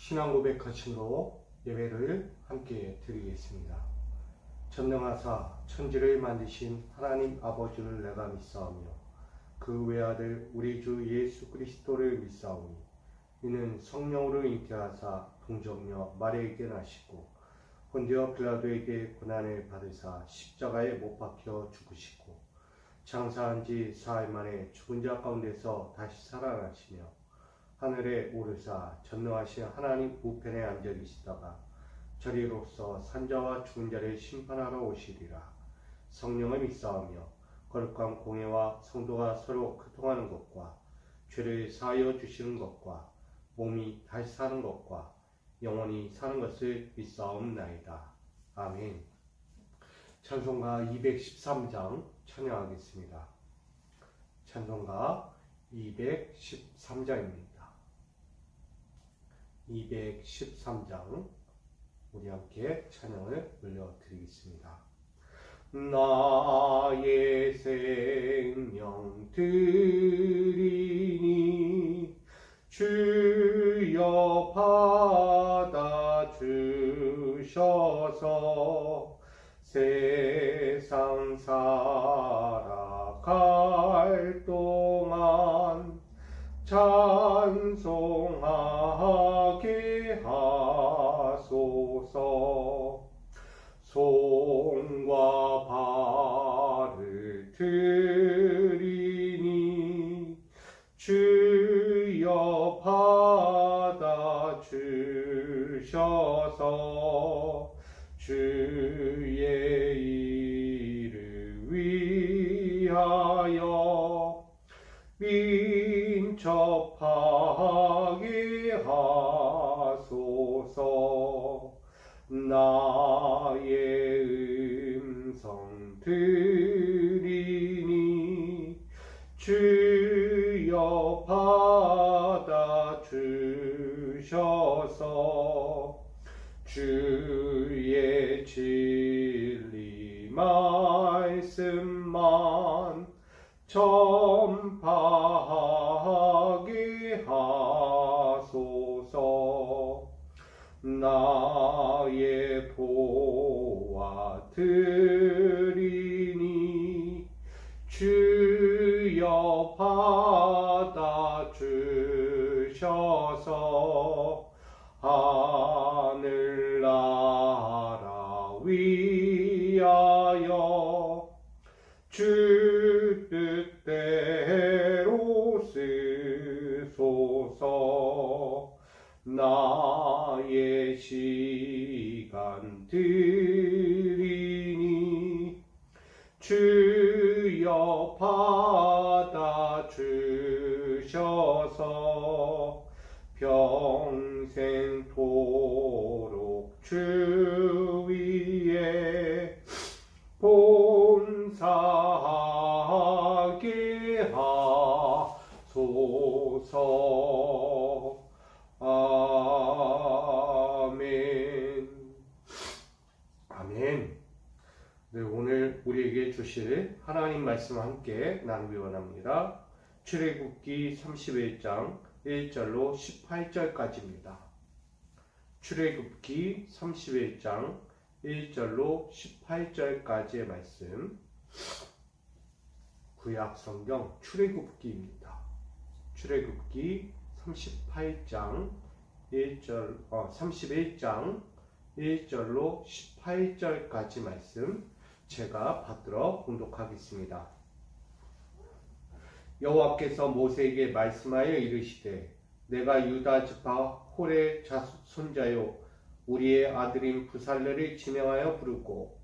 신앙 고백하심으로 예배를 함께 드리겠습니다. 전능하사 천지를 만드신 하나님 아버지를 내가 믿사오며 그 외아들 우리 주 예수 그리스도를 믿사오니 이는 성령으로 잉태하사 동정녀 마리아에게 나시고 본디오 빌라도에게 고난을 받으사 십자가에 못 박혀 죽으시고 장사한 지 사흘 만에 죽은 자 가운데서 다시 살아나시며 하늘에 오르사 전능하신 하나님 우편에 앉아 계시다가 저리로서 산자와 죽은 자를 심판하러 오시리라. 성령을 믿사오며 거룩한 공예와 성도가 서로 교통하는 것과 죄를 사하여 주시는 것과 몸이 다시 사는 것과 영원히 사는 것을 믿사옵나이다. 아멘. 찬송가 213장 찬양하겠습니다. 찬송가 213장입니다. 213장 우리 함께 찬양을 올려드리겠습니다. 나의 생명 드리니 주여 받아주셔서 세상 살아갈 동안 찬송하게 하소서. 손과 발을 드리니 주여 받아주셔서 주의 일을 위하여 민첩하게 하소서. 나의 음성 들리니 주여 받아주셔서 주의 진리 말씀만 전파하게 하소서. 나의 보화 드리니 주여 받아주셔서 하늘나라 위하여 주 뜻대로 쓰소서. 나의 시간 드리니 주여 받아주셔서 평생토록 주 위에 본사하게 하소서. 아멘. 아멘. 네, 오늘 우리에게 주실 하나님 말씀과 함께 나누기 원합니다. 출애굽기 31장 1절로 18절까지입니다. 출애굽기 31장 1절로 18절까지의 말씀, 구약 성경 출애굽기입니다. 출애굽기 31장 1절로 18절까지 말씀 제가 받들어 봉독하겠습니다. 여호와께서 모세에게 말씀하여 이르시되 내가 유다 지파 홀의 손자요 우리의 아들인 부살레를 지명하여 부르고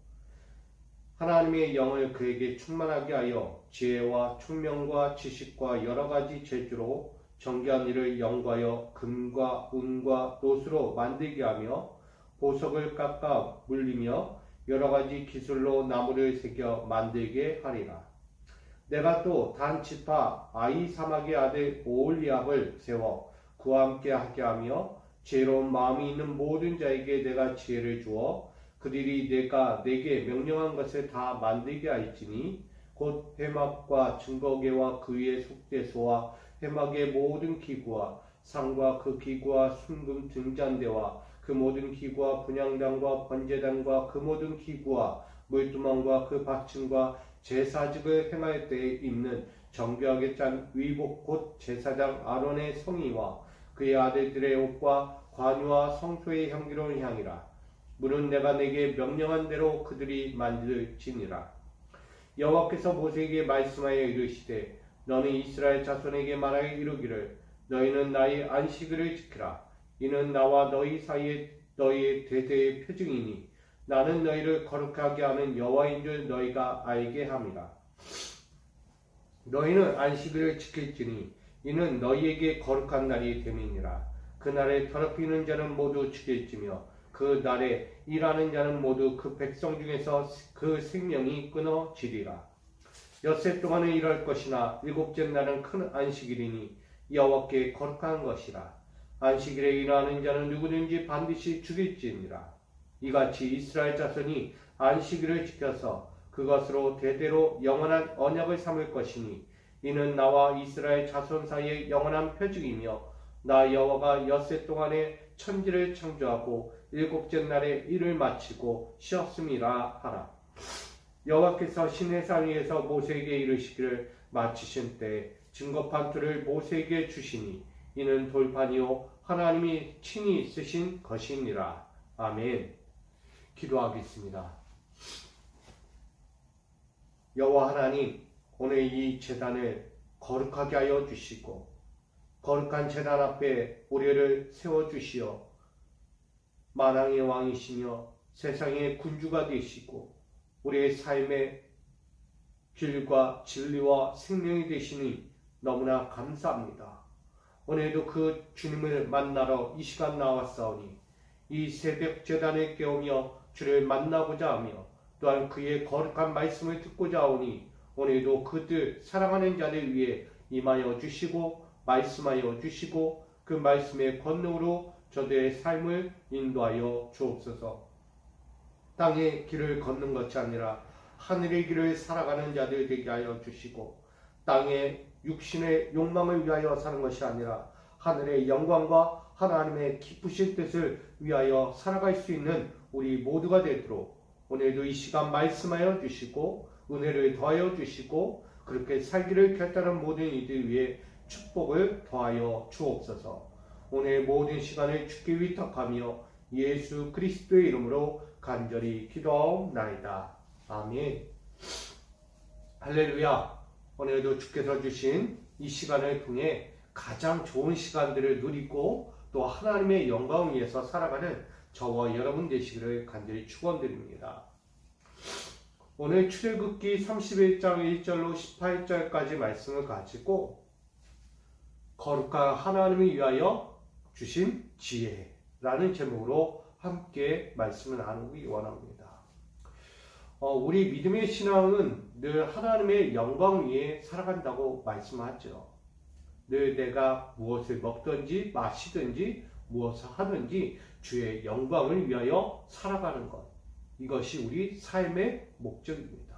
하나님의 영을 그에게 충만하게 하여 지혜와 총명과 지식과 여러 가지 재주로 정교한 일을 연구하여 금과 은과 놋으로 만들게 하며 보석을 깎아 물리며 여러 가지 기술로 나무를 새겨 만들게 하리라. 내가 또 단 지파 아히사막의 아들 오홀리압을 세워 그와 함께 하게 하며 지혜로운 마음이 있는 모든 자에게 내가 지혜를 주어 그들이 내가 내게 명령한 것을 다 만들게 할지니 곧 회막과 증거계와 그 위에 속죄소와 회막의 모든 기구와 상과 그 기구와 순금 등잔대와 그 모든 기구와 분향단과 번제단과 그 모든 기구와 물두멍과 그 받침과 제사직을 행할 때에 입는 정교하게 짠 의복 곧 제사장 아론의 성의와 그의 아들들의 옷과 관유와 성소의 향기로운 향이라. 물은 내가 내게 명령한 대로 그들이 만들지니라. 여호와께서 모세에게 말씀하여 이르시되 너는 이스라엘 자손에게 말하여 이르기를 너희는 나의 안식일을 지키라. 이는 나와 너희 사이에 너희의 대대의 표징이니 나는 너희를 거룩하게 하는 여호와인 줄 너희가 알게 함이라. 너희는 안식일을 지킬지니 이는 너희에게 거룩한 날이 됨이니라. 그날에 더럽히는 자는 모두 죽일지며 그 날에 일하는 자는 모두 그 백성 중에서 그 생명이 끊어지리라. 엿새 동안은 일할 것이나 일곱째 날은 큰 안식일이니 여호와께 거룩한 것이라. 안식일에 일하는 자는 누구든지 반드시 죽일지니라. 이같이 이스라엘 자손이 안식일을 지켜서 그것으로 대대로 영원한 언약을 삼을 것이니 이는 나와 이스라엘 자손 사이의 영원한 표징이며 나 여호와가 엿새 동안에 천지를 창조하고 일곱째 날에 일을 마치고 쉬었음이라 하라. 여호와께서 시내산 위에서 모세에게 이르시기를 마치신 때 증거판 둘을 모세에게 주시니 이는 돌판이요 하나님이 친히 쓰신 것이니라. 아멘. 기도하겠습니다. 여호와 하나님, 오늘 이 제단을 거룩하게 하여 주시고 거룩한 제단 앞에 우리를 세워주시어 만왕의 왕이시며 세상의 군주가 되시고 우리의 삶의 길과 진리와 생명이 되시니 너무나 감사합니다. 오늘도 그 주님을 만나러 이 시간 나왔사오니 이 새벽 제단을 깨우며 주를 만나고자 하며 또한 그의 거룩한 말씀을 듣고자 하오니 오늘도 그들 사랑하는 자들 위해 임하여 주시고 말씀하여 주시고 그 말씀의 권능으로 저들의 삶을 인도하여 주옵소서. 땅의 길을 걷는 것이 아니라 하늘의 길을 살아가는 자들 되게 하여 주시고 땅의 육신의 욕망을 위하여 사는 것이 아니라 하늘의 영광과 하나님의 기쁘신 뜻을 위하여 살아갈 수 있는 우리 모두가 되도록 오늘도 이 시간 말씀하여 주시고 은혜를 더하여 주시고 그렇게 살기를 결단한 모든 이들 위해 축복을 더하여 주옵소서. 오늘 모든 시간을 주께 위탁하며 예수 그리스도의 이름으로 간절히 기도하옵나이다. 아멘. 할렐루야. 오늘도 주께서 주신 이 시간을 통해 가장 좋은 시간들을 누리고 또 하나님의 영광을 위해서 살아가는 저와 여러분 되시기를 간절히 축원드립니다. 오늘 출애굽기 31장 1절로 18절까지 말씀을 가지고 거룩한 하나님을 위하여 주신 지혜라는 제목으로 함께 말씀을 나누기 원합니다. 우리 믿음의 신앙은 늘 하나님의 영광 위에 살아간다고 말씀하죠. 늘 내가 무엇을 먹든지 마시든지 무엇을 하든지 주의 영광을 위하여 살아가는 것, 이것이 우리 삶의 목적입니다.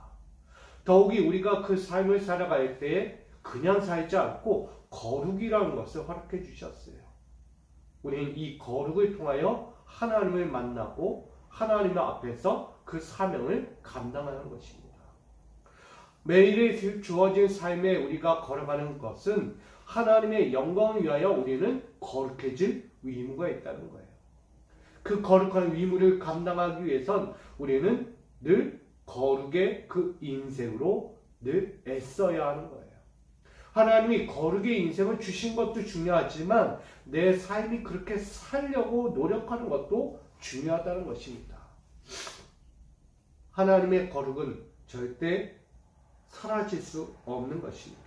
더욱이 우리가 그 삶을 살아갈 때 그냥 살지 않고 거룩이라는 것을 허락해 주셨어요. 우리는 이 거룩을 통하여 하나님을 만나고 하나님 앞에서 그 사명을 감당하는 것입니다. 매일에 주어진 삶에 우리가 걸어가는 것은 하나님의 영광을 위하여 우리는 거룩해질 의무가 있다는 거예요. 그 거룩한 의무를 감당하기 위해선 우리는 늘 거룩의 그 인생으로 늘 애써야 하는 거예요. 하나님이 거룩의 인생을 주신 것도 중요하지만 내 삶이 그렇게 살려고 노력하는 것도 중요하다는 것입니다. 하나님의 거룩은 절대 사라질 수 없는 것입니다.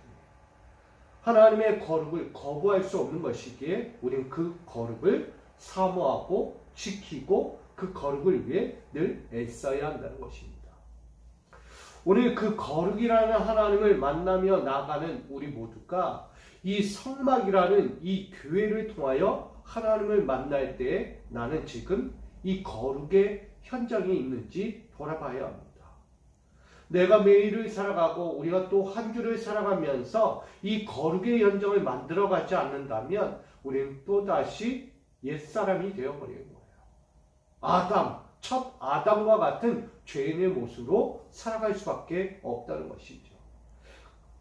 하나님의 거룩을 거부할 수 없는 것이기에 우리는 그 거룩을 사모하고 지키고 그 거룩을 위해 늘 애써야 한다는 것입니다. 오늘 그 거룩이라는 하나님을 만나며 나아가는 우리 모두가 이 성막이라는 이 교회를 통하여 하나님을 만날 때 나는 지금 이 거룩의 현장에 있는지 돌아봐야 합니다. 내가 매일을 살아가고 우리가 또 한 주를 살아가면서 이 거룩의 현장을 만들어가지 않는다면 우리는 또다시 옛사람이 되어버리는 거예요. 첫 아담과 같은 죄인의 모습으로 살아갈 수밖에 없다는 것이죠.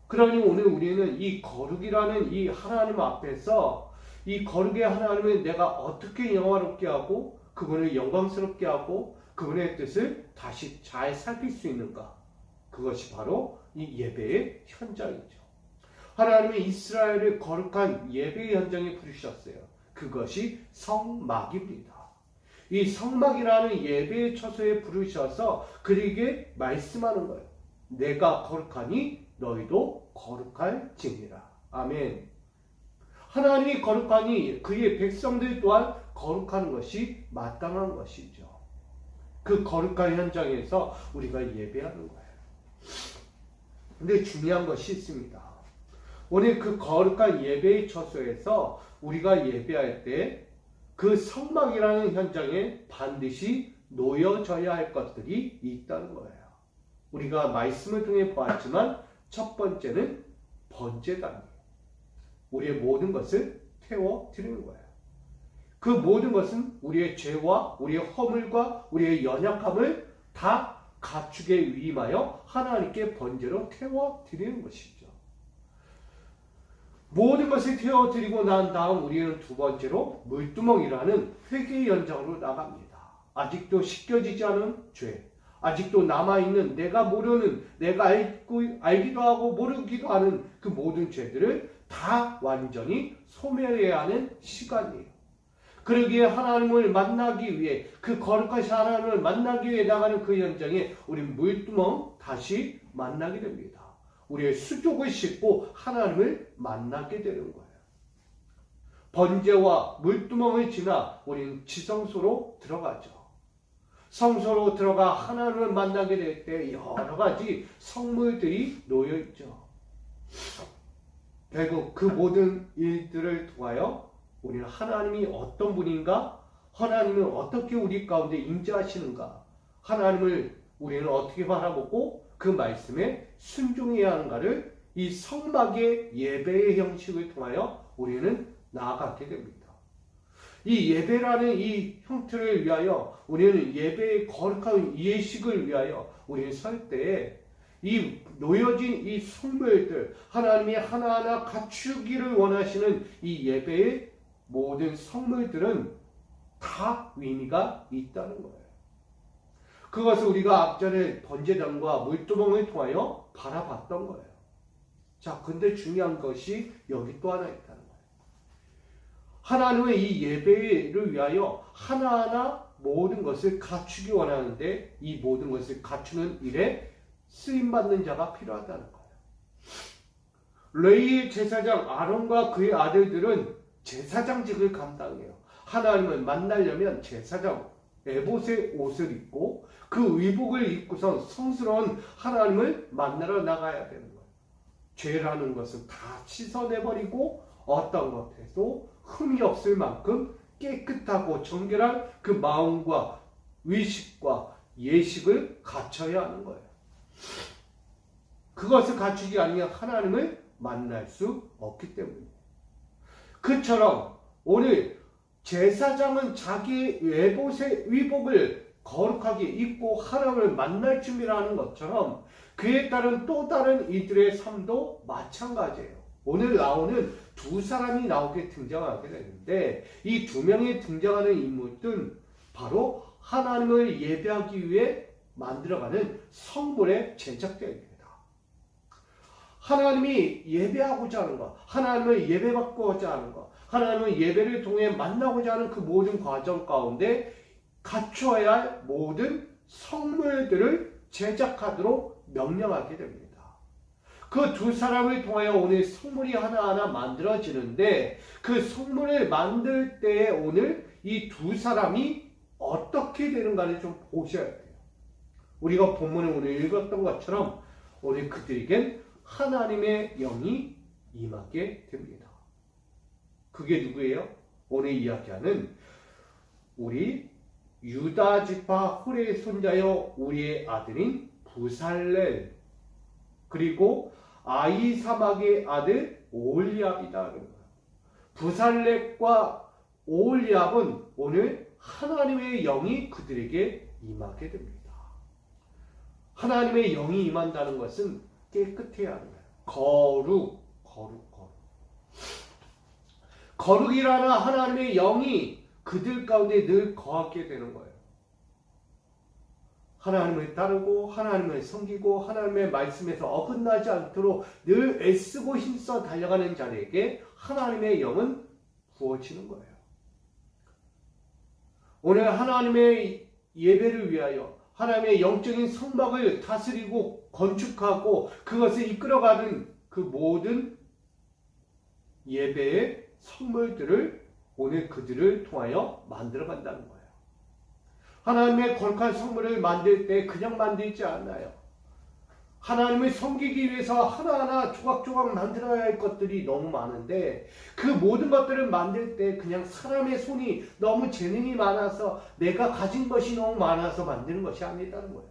그러니 오늘 우리는 이 거룩이라는 이 하나님 앞에서 이 거룩의 하나님을 내가 어떻게 영화롭게 하고 그분을 영광스럽게 하고 그분의 뜻을 다시 잘 살필 수 있는가? 그것이 바로 이 예배의 현장이죠. 하나님이 이스라엘을 거룩한 예배의 현장에 부르셨어요. 그것이 성막입니다. 이 성막이라는 예배의 처소에 부르셔서 그에게 말씀하는 거예요. 내가 거룩하니 너희도 거룩할지니라. 아멘. 하나님이 거룩하니 그의 백성들 또한 거룩하는 것이 마땅한 것이죠. 그 거룩한 현장에서 우리가 예배하는 거예요. 근데 중요한 것이 있습니다. 오늘 그 거룩한 예배의 처소에서 우리가 예배할 때 그 성막이라는 현장에 반드시 놓여져야 할 것들이 있다는 거예요. 우리가 말씀을 통해 보았지만 첫 번째는 번제단이에요. 우리의 모든 것을 태워드리는 거예요. 그 모든 것은 우리의 죄와 우리의 허물과 우리의 연약함을 다 갖추게 위임하여 하나님께 번제로 태워드리는 것이죠. 모든 것을 태워드리고 난 다음 우리는 두 번째로 물두멍이라는 회개의 현장으로 나갑니다. 아직도 씻겨지지 않은 죄, 아직도 남아있는 내가 모르는, 내가 알기도 하고 모르기도 하는 그 모든 죄들을 다 완전히 소멸해야 하는 시간이에요. 그러기에 하나님을 만나기 위해, 그 거룩하신 하나님을 만나기 위해 나가는 그 현장에 우리는 물두멍 다시 만나게 됩니다. 우리의 수족을 씻고 하나님을 만나게 되는 거예요. 번제와 물두멍을 지나 우리는 지성소로 들어가죠. 성소로 들어가 하나님을 만나게 될 때 여러 가지 성물들이 놓여 있죠. 결국 그 모든 일들을 통하여 우리는 하나님이 어떤 분인가, 하나님은 어떻게 우리 가운데 임재하시는가, 하나님을 우리는 어떻게 바라보고 그 말씀에 순종해야 하는가를 이 성막의 예배의 형식을 통하여 우리는 나아가게 됩니다. 이 예배라는 이 형태를 위하여 우리는 예배의 거룩한 예식을 위하여 우리는 설 때에 이 놓여진 이 성물들, 하나님이 하나하나 갖추기를 원하시는 이 예배의 모든 성물들은 다 의미가 있다는 거예요. 그것을 우리가 앞전에 번제단과 물두멍을 통하여 바라봤던 거예요. 자, 근데 중요한 것이 여기 또 하나 있다는 거예요. 하나님의 이 예배를 위하여 하나하나 모든 것을 갖추기 원하는데 이 모든 것을 갖추는 일에 쓰임받는 자가 필요하다는 거예요. 레위의 제사장 아론과 그의 아들들은 제사장직을 감당해요. 하나님을 만나려면 제사장 에봇의 옷을 입고 그 의복을 입고선 성스러운 하나님을 만나러 나가야 되는 거예요. 죄라는 것은 다 씻어내버리고 어떤 것에도 흠이 없을 만큼 깨끗하고 정결한 그 마음과 의식과 예식을 갖춰야 하는 거예요. 그것을 갖추지 않으면 하나님을 만날 수 없기 때문이에요. 그처럼 오늘 제사장은 자기의 에봇의 의복을 거룩하게 입고 하나님을 만날 준비를 하는 것처럼 그에 따른 또 다른 이들의 삶도 마찬가지예요. 오늘 나오는 두 사람이 등장하게 되는데 이 두 명이 등장하는 인물들은 바로 하나님을 예배하기 위해 만들어가는 성물의 제작자입니다. 하나님이 예배하고자 하는 것, 하나님을 예배받고자 하는 것, 하나님을 예배를 통해 만나고자 하는 그 모든 과정 가운데 갖추어야 할 모든 성물들을 제작하도록 명령하게 됩니다. 그 두 사람을 통하여 오늘 성물이 하나하나 만들어지는데 그 성물을 만들 때에 오늘 이 두 사람이 어떻게 되는가를 좀 보셔야 돼요. 우리가 본문을 오늘 읽었던 것처럼 오늘 그들에겐 하나님의 영이 임하게 됩니다. 그게 누구예요? 오늘 이야기하는 우리 유다 지파 홀의 손자여 우리의 아들인 부살렐 그리고 아히사막의 아들 오홀리압이다. 부살렙과 오홀리압은 오늘 하나님의 영이 그들에게 임하게 됩니다. 하나님의 영이 임한다는 것은 깨끗해야 하는 거예요. 거룩이라는 하나님의 영이 그들 가운데 늘 거하게 되는 거예요. 하나님을 따르고 하나님을 섬기고 하나님의 말씀에서 어긋나지 않도록 늘 애쓰고 힘써 달려가는 자에게 하나님의 영은 부어지는 거예요. 오늘 하나님의 예배를 위하여 하나님의 영적인 성막을 다스리고 건축하고 그것을 이끌어가는 그 모든 예배의 선물들을 오늘 그들을 통하여 만들어간다는 거예요. 하나님의 거룩한 성물을 만들 때 그냥 만들지 않아요. 하나님을 섬기기 위해서 하나하나 조각조각 만들어야 할 것들이 너무 많은데 그 모든 것들을 만들 때 그냥 사람의 손이 너무 재능이 많아서 내가 가진 것이 너무 많아서 만드는 것이 아니라는 거예요.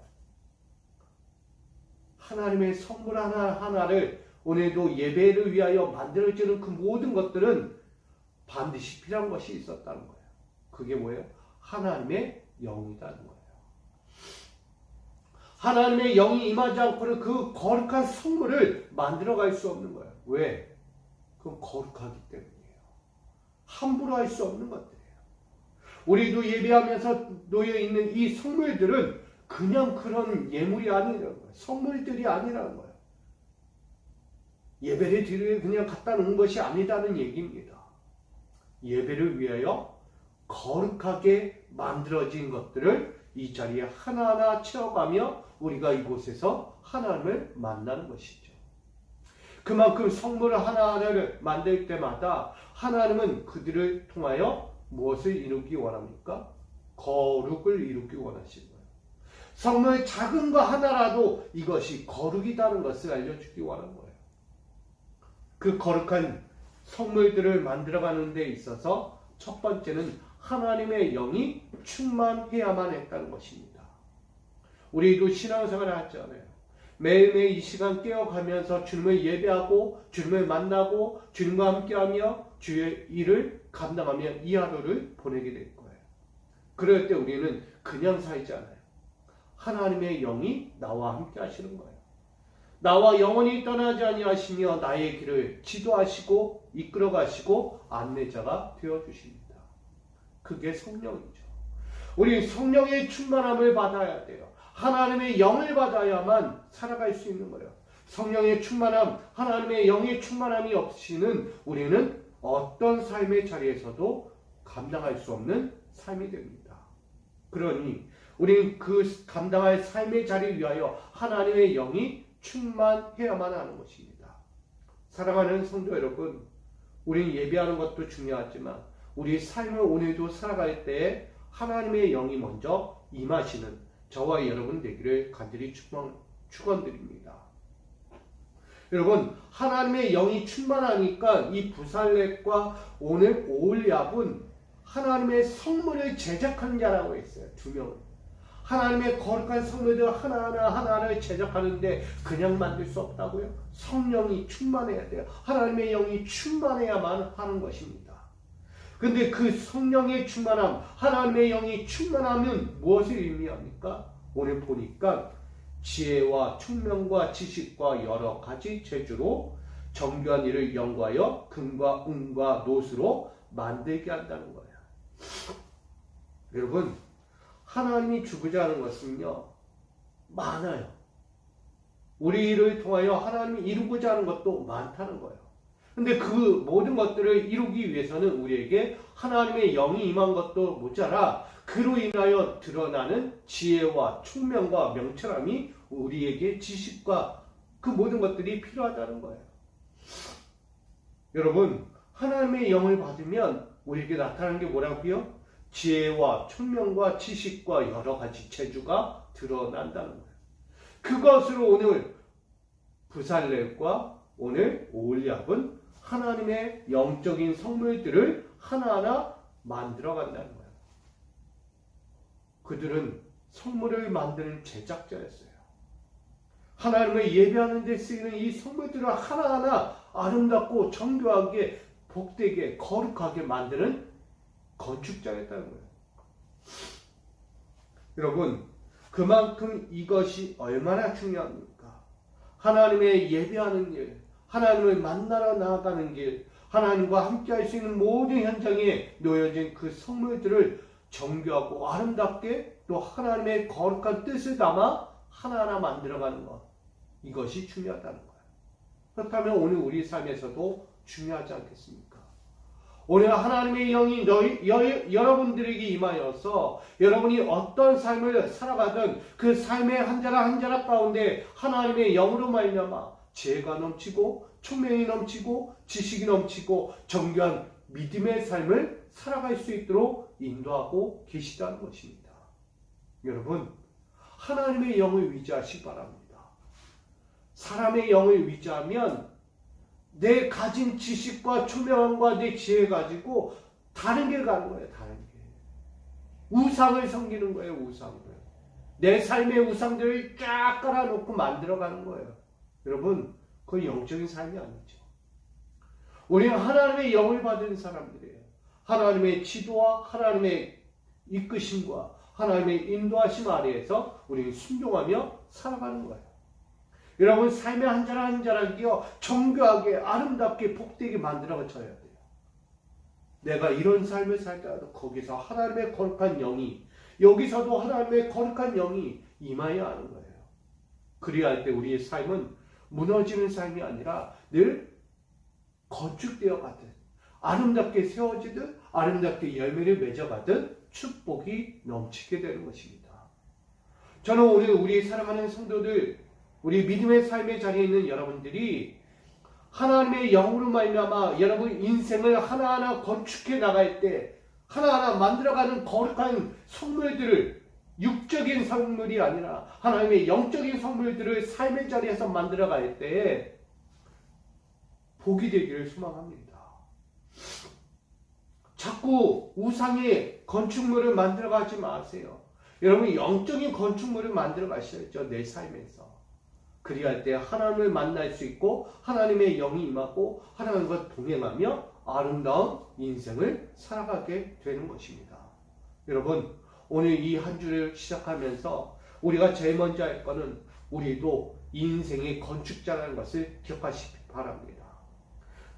하나님의 선물 하나하나를 오늘도 예배를 위하여 만들어지는 그 모든 것들은 반드시 필요한 것이 있었다는 거예요. 그게 뭐예요? 하나님의 영이라는 거예요. 하나님의 영이 임하지 않고는 그 거룩한 성물을 만들어갈 수 없는 거예요. 왜? 그건 거룩하기 때문이에요. 함부로 할 수 없는 것들이에요. 우리도 예배하면서 놓여있는 이 성물들은 그냥 그런 예물이 아니라는 거예요. 선물들이 아니라는 거예요. 예배를 드리러 그냥 갖다 놓은 것이 아니라는 얘기입니다. 예배를 위하여 거룩하게 만들어진 것들을 이 자리에 하나하나 채워가며 우리가 이곳에서 하나님을 만나는 것이죠. 그만큼 성물을 하나하나를 만들 때마다 하나님은 그들을 통하여 무엇을 이루기 원합니까? 거룩을 이루기 원하시는 거예요. 성물 작은 거 하나라도 이것이 거룩이라는 것을 알려주기 원하는 거예요. 그 거룩한 성물들을 만들어가는 데 있어서 첫 번째는 하나님의 영이 충만해야만 했다는 것입니다. 우리도 신앙생활을 하잖아요. 매일매일 이 시간 깨어가면서 주님을 예배하고 주님을 만나고 주님과 함께하며 주의 일을 감당하며 이 하루를 보내게 될 거예요. 그럴 때 우리는 그냥 살지 않아요. 하나님의 영이 나와 함께 하시는 거예요. 나와 영원히 떠나지 아니하시며 나의 길을 지도하시고 이끌어가시고 안내자가 되어주십니다. 그게 성령이죠. 우리 성령의 충만함을 받아야 돼요. 하나님의 영을 받아야만 살아갈 수 있는 거예요. 성령의 충만함, 하나님의 영의 충만함이 없이는 우리는 어떤 삶의 자리에서도 감당할 수 없는 삶이 됩니다. 그러니 우리는 그 감당할 삶의 자리를 위하여 하나님의 영이 충만해야만 하는 것입니다. 사랑하는 성도 여러분, 우리는 예배하는 것도 중요하지만 우리 삶을 오늘도 살아갈 때 하나님의 영이 먼저 임하시는 저와 여러분 되기를 간절히 축원드립니다. 여러분, 하나님의 영이 충만하니까 이 부살렙과 오늘 오홀리압은 하나님의 성물을 제작한 자라고 했어요. 두 명은. 하나님의 거룩한 성물들 하나하나를 제작하는데 그냥 만들 수 없다고요? 성령이 충만해야 돼요. 하나님의 영이 충만해야만 하는 것입니다. 근데 그 성령의 충만함, 하나님의 영이 충만하면 무엇을 의미합니까? 오늘 보니까 지혜와 총명과 지식과 여러 가지 재주로 정교한 일을 연구하여 금과 은과 노수로 만들게 한다는 거예요. 여러분, 하나님이 주고자 하는 것은요, 많아요. 우리를 통하여 하나님이 이루고자 하는 것도 많다는 거예요. 근데 그 모든 것들을 이루기 위해서는 우리에게 하나님의 영이 임한 것도 모자라 그로 인하여 드러나는 지혜와 총명과 명철함이 우리에게 지식과 그 모든 것들이 필요하다는 거예요. 여러분, 하나님의 영을 받으면 우리에게 나타나는 게 뭐라고요? 지혜와 총명과 지식과 여러 가지 재주가 드러난다는 거예요. 그것으로 오늘 부살렙과 오늘 오홀리압은 하나님의 영적인 성물들을 하나하나 만들어 간다는 거예요. 그들은 성물을 만드는 제작자였어요. 하나님을 예배하는 데 쓰이는 이 성물들을 하나하나 아름답고 정교하게 복되게 거룩하게 만드는 건축자였다는 거예요. 여러분, 그만큼 이것이 얼마나 중요합니까? 하나님의 예배하는 일, 하나님을 만나러 나아가는 길, 하나님과 함께 할 수 있는 모든 현장에 놓여진 그 성물들을 정교하고 아름답게 또 하나님의 거룩한 뜻을 담아 하나하나 만들어가는 것, 이것이 중요하다는 거예요. 그렇다면 오늘 우리 삶에서도 중요하지 않겠습니까? 오늘 하나님의 영이 여러분들에게 임하여서 여러분이 어떤 삶을 살아가든 그 삶의 한 자락 한 자락 가운데 하나님의 영으로 말미암아 지혜가 넘치고 총명이 넘치고 지식이 넘치고 정교한 믿음의 삶을 살아갈 수 있도록 인도하고 계시다는 것입니다. 여러분, 하나님의 영을 위조하시기 바랍니다. 사람의 영을 위조하면 내 가진 지식과 초명과 내 지혜 가지고 다른 길 가는 거예요. 다른 길. 우상을 섬기는 거예요. 우상을. 내 삶의 우상들을 쫙 깔아놓고 만들어가는 거예요. 여러분, 그건 영적인 삶이 아니죠. 우리는 하나님의 영을 받은 사람들이에요. 하나님의 지도와 하나님의 이끄심과 하나님의 인도하심 아래에서 우리는 순종하며 살아가는 거예요. 여러분, 삶의 한 자락 한 자락이요 정교하게 아름답게 복되게 만들어져야 돼요. 내가 이런 삶을 살다가도 거기서 하나님의 거룩한 영이, 여기서도 하나님의 거룩한 영이 임하여야 하는 거예요. 그래야 할 때 우리의 삶은 무너지는 삶이 아니라 늘 건축되어 가듯 아름답게 세워지듯 아름답게 열매를 맺어가듯 축복이 넘치게 되는 것입니다. 저는 오늘 우리 사랑하는 성도들, 우리 믿음의 삶의 자리에 있는 여러분들이 하나님의 영으로 말미암아 여러분 인생을 하나하나 건축해 나갈 때 하나하나 만들어가는 거룩한 성물들을, 육적인 성물이 아니라 하나님의 영적인 성물들을 삶의 자리에서 만들어갈 때 복이 되기를 소망합니다. 자꾸 우상의 건축물을 만들어가지 마세요. 여러분, 영적인 건축물을 만들어가셔야죠. 내 삶에서. 그리할 때 하나님을 만날 수 있고 하나님의 영이 임하고 하나님과 동행하며 아름다운 인생을 살아가게 되는 것입니다. 여러분, 오늘 이 한 주를 시작하면서 우리가 제일 먼저 할 것은 우리도 인생의 건축자라는 것을 기억하시기 바랍니다.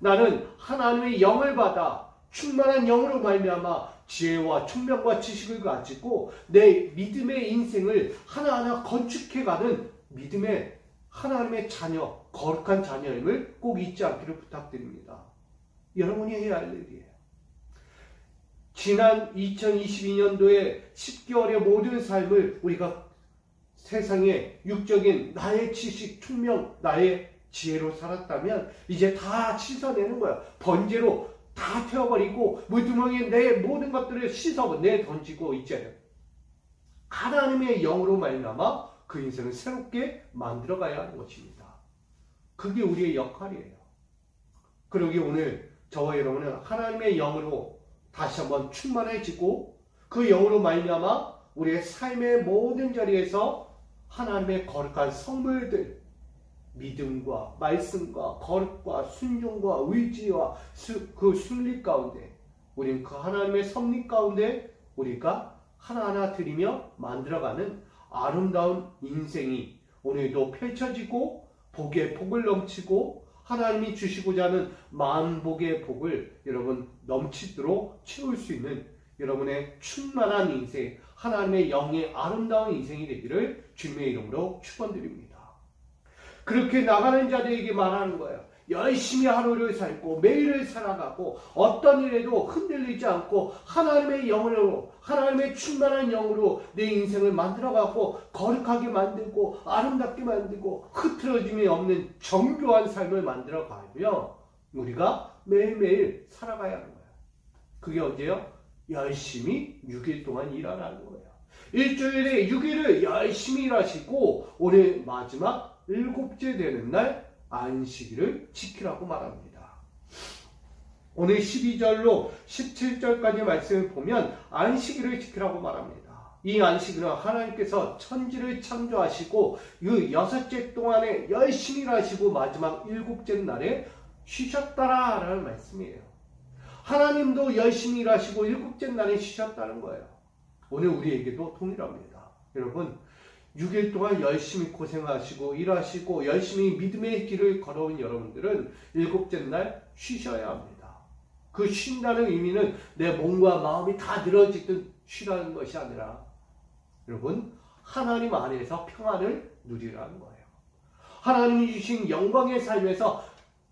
나는 하나님의 영을 받아 충만한 영으로 말미암아 지혜와 총명과 지식을 가지고 내 믿음의 인생을 하나하나 건축해가는 믿음의 하나님의 자녀, 거룩한 자녀임을 꼭 잊지 않기를 부탁드립니다. 여러분이 해야 할 일이에요. 지난 2022년도에 10개월의 모든 삶을 우리가 세상의 육적인 나의 지식, 총명, 나의 지혜로 살았다면 이제 다 씻어내는 거야. 번제로 다 태워버리고 물두멍에 내 모든 것들을 씻어내던지고 이제 하나님의 영으로 말미암아 그 인생을 새롭게 만들어가야 하는 것입니다. 그게 우리의 역할이에요. 그러기 오늘 저와 여러분은 하나님의 영으로 다시 한번 충만해지고 그 영으로 말미암아 우리의 삶의 모든 자리에서 하나님의 거룩한 성물들, 믿음과 말씀과 거룩과 순종과 의지와 그 순리 가운데 우리는 그 하나님의 섭리 가운데 우리가 하나하나 드리며 만들어가는 아름다운 인생이 오늘도 펼쳐지고 복에 복을 넘치고 하나님이 주시고자 하는 만복의 복을 여러분 넘치도록 채울 수 있는 여러분의 충만한 인생, 하나님의 영의 아름다운 인생이 되기를 주님의 이름으로 축원드립니다. 그렇게 나가는 자들에게 말하는 거예요. 열심히 하루를 살고 매일을 살아가고 어떤 일에도 흔들리지 않고 하나님의 영으로, 하나님의 충만한 영으로 내 인생을 만들어가고 거룩하게 만들고 아름답게 만들고 흐트러짐이 없는 정교한 삶을 만들어가며 우리가 매일매일 살아가야 하는 거예요. 그게 언제요? 열심히 6일 동안 일하라는 거예요. 일주일에 6일을 열심히 일하시고 오늘 마지막 7째 되는 날 안식일을 지키라고 말합니다. 오늘 12절로 17절까지 말씀을 보면 안식일을 지키라고 말합니다. 이 안식일은 하나님께서 천지를 창조하시고 그 6째 동안에 열심히 일하시고 마지막 7째 날에 쉬셨다라는 말씀이에요. 하나님도 열심히 일하시고 일곱째 날에 쉬셨다는 거예요. 오늘 우리에게도 동일합니다. 여러분, 6일 동안 열심히 고생하시고 일하시고 열심히 믿음의 길을 걸어온 여러분들은 일곱째 날 쉬셔야 합니다. 그 쉰다는 의미는 내 몸과 마음이 다 늘어지듯 쉬라는 것이 아니라 여러분, 하나님 안에서 평안을 누리라는 거예요. 하나님이 주신 영광의 삶에서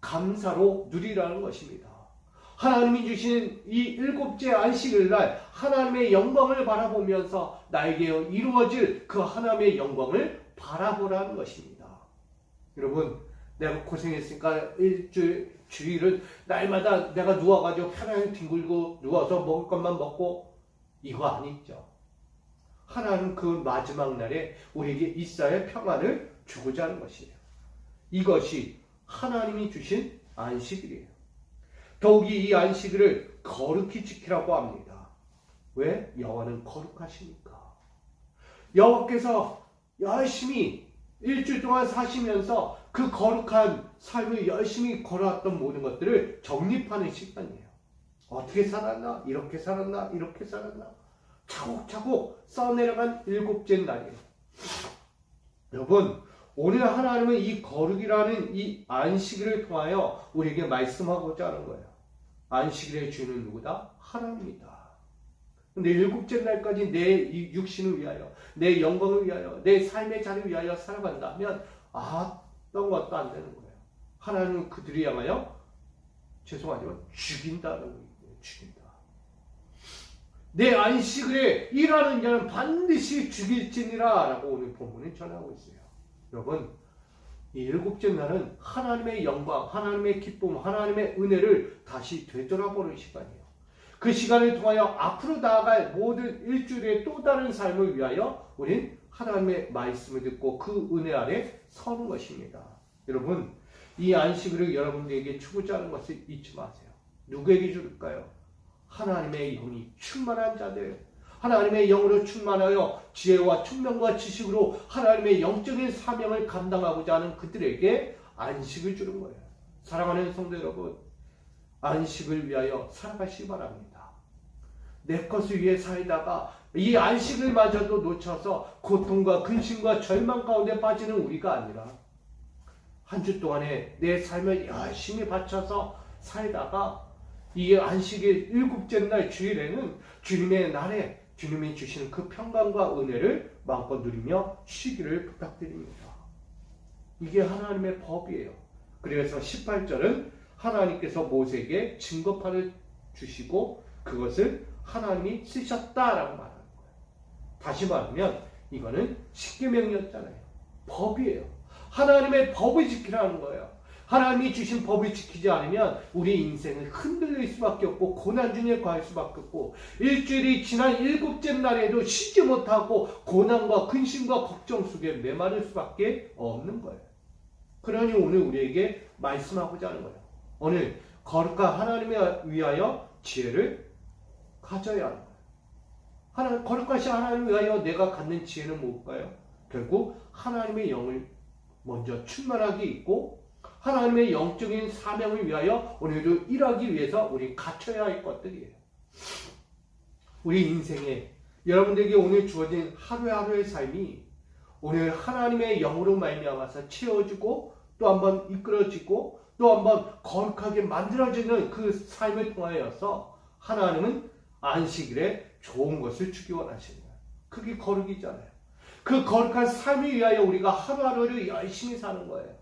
감사로 누리라는 것입니다. 하나님이 주신 이 일곱째 안식일 날 하나님의 영광을 바라보면서 나에게 이루어질 그 하나님의 영광을 바라보라는 것입니다. 여러분, 내가 고생했으니까 주일은 날마다 내가 누워가지고 편하게 뒹굴고 누워서 먹을 것만 먹고 이거 아니죠. 하나님 그 마지막 날에 우리에게 있어야 평안을 주고자 하는 것이에요. 이것이 하나님이 주신 안식일이에요. 더욱이 이 안식일을 거룩히 지키라고 합니다. 왜? 여호와는 거룩하시니까. 여호와께서 열심히 일주일 동안 사시면서 그 거룩한 삶을 열심히 걸어왔던 모든 것들을 정립하는 시간이에요. 어떻게 살았나? 이렇게 살았나? 이렇게 살았나? 차곡차곡 쌓아내려간 일곱째 날이에요. 여러분, 오늘 하나님은 이 거룩이라는 이 안식일을 통하여 우리에게 말씀하고자 하는 거예요. 안식일의 주인은 누구다? 하나님이다. 근데 일곱째 날까지 내 육신을 위하여, 내 영광을 위하여, 내 삶의 자리를 위하여 살아간다면 어떤 것도 안 되는 거예요. 하나님은 그들이 향하여 죄송하지만 죽인다는 거예요. 죽인다. 내 안식일에 일하는 자는 반드시 죽일지니라 라고 오늘 본문에 전하고 있어요. 여러분, 이 일곱째 날은 하나님의 영광, 하나님의 기쁨, 하나님의 은혜를 다시 되돌아보는 시간이에요. 그 시간을 통하여 앞으로 나아갈 모든 일주일의 또 다른 삶을 위하여 우린 하나님의 말씀을 듣고 그 은혜 아래 서는 것입니다. 여러분, 이 안식일을 여러분들에게 주고자 하는 것을 잊지 마세요. 누구에게 줄까요? 하나님의 영이 충만한 자들, 하나님의 영으로 충만하여 지혜와 총명과 지식으로 하나님의 영적인 사명을 감당하고자 하는 그들에게 안식을 주는 거예요. 사랑하는 성도 여러분, 안식을 위하여 살아가시기 바랍니다. 내 것을 위해 살다가 이 안식을 마저도 놓쳐서 고통과 근심과 절망 가운데 빠지는 우리가 아니라 한 주 동안에 내 삶을 열심히 바쳐서 살다가 이 안식일 일곱째 날 주일에는 주님의 날에 주님이 주시는 그 평강과 은혜를 마음껏 누리며 쉬기를 부탁드립니다. 이게 하나님의 법이에요. 그래서 18절은 하나님께서 모세에게 증거판을 주시고 그것을 하나님이 쓰셨다라고 말하는 거예요. 다시 말하면 이거는 십계명이었잖아요. 법이에요. 하나님의 법을 지키라는 거예요. 하나님이 주신 법을 지키지 않으면 우리 인생은 흔들릴 수밖에 없고 고난 중에 거할 수밖에 없고 일주일이 지난 일곱째 날에도 쉬지 못하고 고난과 근심과 걱정 속에 메마를 수밖에 없는 거예요. 그러니 오늘 우리에게 말씀하고자 하는 거예요. 오늘 거룩한 하나님을 위하여 지혜를 가져야 하는 거예요. 거룩하신 하나님을 위하여 내가 갖는 지혜는 뭘까요? 결국 하나님의 영을 먼저 충만하게 있고 하나님의 영적인 사명을 위하여 오늘도 일하기 위해서 우리 갖춰야 할 것들이에요. 우리 인생에 여러분들에게 오늘 주어진 하루하루의 삶이 오늘 하나님의 영으로 말미암아서 채워지고 또 한번 이끌어지고 또 한번 거룩하게 만들어지는 그 삶을 통하여서 하나님은 안식일에 좋은 것을 주기 원하시는 거예요. 그게 거룩이잖아요. 그 거룩한 삶을 위하여 우리가 하루하루를 열심히 사는 거예요.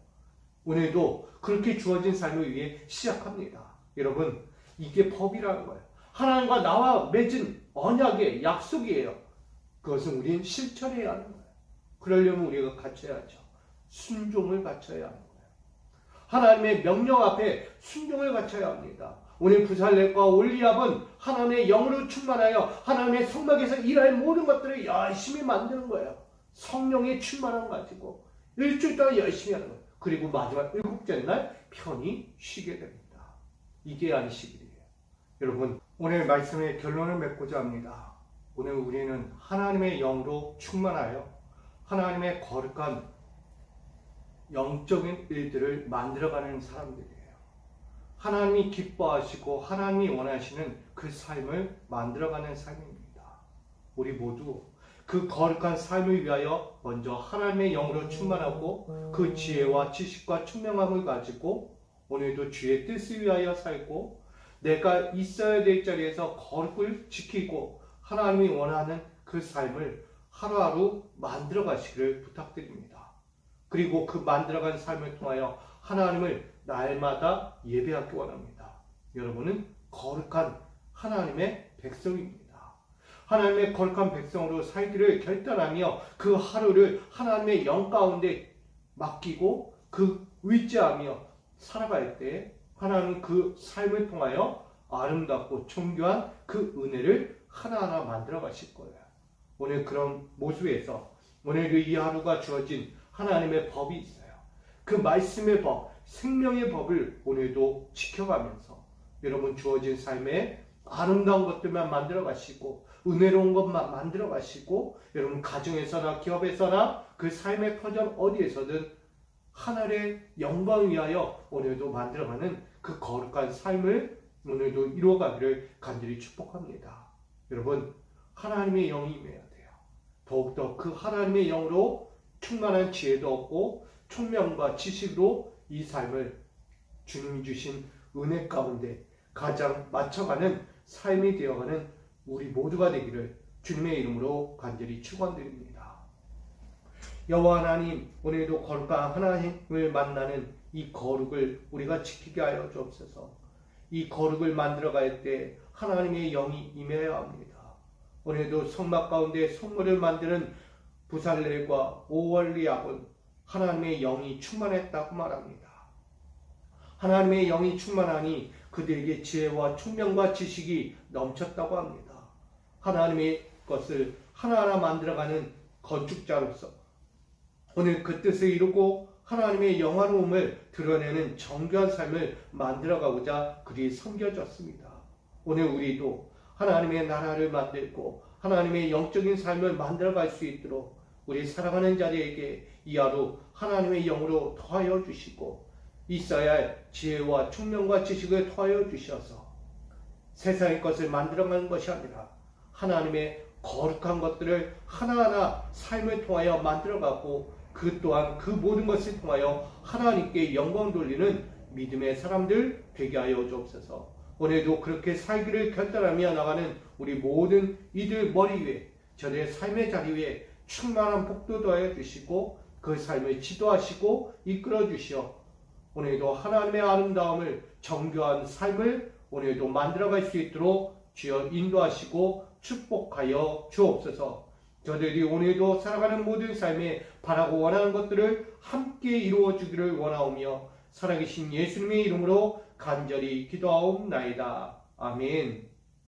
오늘도 그렇게 주어진 삶을 위해 시작합니다. 여러분, 이게 법이라는 거예요. 하나님과 나와 맺은 언약의 약속이에요. 그것은 우리는 실천해야 하는 거예요. 그러려면 우리가 갖춰야죠. 순종을 갖춰야 하는 거예요. 하나님의 명령 앞에 순종을 갖춰야 합니다. 오늘 부살렘과 올리압은 하나님의 영으로 충만하여 하나님의 성막에서 일할 모든 것들을 열심히 만드는 거예요. 성령의 충만함 가지고 일주일 동안 열심히 하는 거예요. 그리고 마지막 일곱째 날 편히 쉬게 됩니다. 이게 안식일이에요. 여러분, 오늘 말씀의 결론을 맺고자 합니다. 오늘 우리는 하나님의 영으로 충만하여 하나님의 거룩한 영적인 일들을 만들어가는 사람들이에요. 하나님이 기뻐하시고 하나님이 원하시는 그 삶을 만들어가는 삶입니다. 우리 모두 그 거룩한 삶을 위하여 먼저 하나님의 영으로 충만하고 그 지혜와 지식과 총명함을 가지고 오늘도 주의 뜻을 위하여 살고 내가 있어야 될 자리에서 거룩을 지키고 하나님이 원하는 그 삶을 하루하루 만들어 가시기를 부탁드립니다. 그리고 그 만들어간 삶을 통하여 하나님을 날마다 예배하기 원합니다. 여러분은 거룩한 하나님의 백성입니다. 하나님의 거룩한 백성으로 살기를 결단하며 그 하루를 하나님의 영 가운데 맡기고 그 의지하며 살아갈 때 하나님은 그 삶을 통하여 아름답고 존귀한 그 은혜를 하나하나 만들어 가실 거예요. 오늘 그런 모습에서 오늘 이 하루가 주어진 하나님의 법이 있어요. 그 말씀의 법, 생명의 법을 오늘도 지켜가면서 여러분 주어진 삶에 아름다운 것들만 만들어 가시고 은혜로운 것만 만들어 가시고 여러분 가정에서나 기업에서나 그 삶의 터전 어디에서든 하나님의 영광을 위하여 오늘도 만들어가는 그 거룩한 삶을 오늘도 이루어가기를 간절히 축복합니다. 여러분 하나님의 영이 임해야 돼요. 더욱더 그 하나님의 영으로 충만한 지혜도 얻고 총명과 지식으로 이 삶을 주님이 주신 은혜 가운데 가장 맞춰가는 삶이 되어가는 우리 모두가 되기를 주님의 이름으로 간절히 축원드립니다. 여호와 하나님, 오늘도 거룩한 하나님을 만나는 이 거룩을 우리가 지키게 하여 주옵소서. 이 거룩을 만들어갈 때 하나님의 영이 임해야 합니다. 오늘도 성막 가운데 성물을 만드는 부살렐과 오월리압은 하나님의 영이 충만했다고 말합니다. 하나님의 영이 충만하니 그들에게 지혜와 총명과 지식이 넘쳤다고 합니다. 하나님의 것을 하나하나 만들어가는 건축자로서 오늘 그 뜻을 이루고 하나님의 영화로움을 드러내는 정교한 삶을 만들어가고자 그리 섬겨졌습니다. 오늘 우리도 하나님의 나라를 만들고 하나님의 영적인 삶을 만들어갈 수 있도록 우리 사랑하는 자들에게 이 하루 하나님의 영으로 더하여 주시고 있어야 할 지혜와 총명과 지식을 더하여 주셔서 세상의 것을 만들어가는 것이 아니라 하나님의 거룩한 것들을 하나하나 삶을 통하여 만들어가고 그 또한 그 모든 것을 통하여 하나님께 영광 돌리는 믿음의 사람들 되게 하여 주옵소서. 오늘도 그렇게 살기를 결단하며 나가는 우리 모든 이들 머리 위에 저들의 삶의 자리 위에 충만한 복도 더하여 주시고 그 삶을 지도하시고 이끌어 주시어 오늘도 하나님의 아름다움을 정교한 삶을 오늘도 만들어갈 수 있도록 주여 인도하시고 축복하여 주옵소서. 저들이 오늘도 살아가는 모든 삶에 바라고 원하는 것들을 함께 이루어 주기를 원하오며 살아계신 예수님의 이름으로 간절히 기도하옵나이다. 아멘.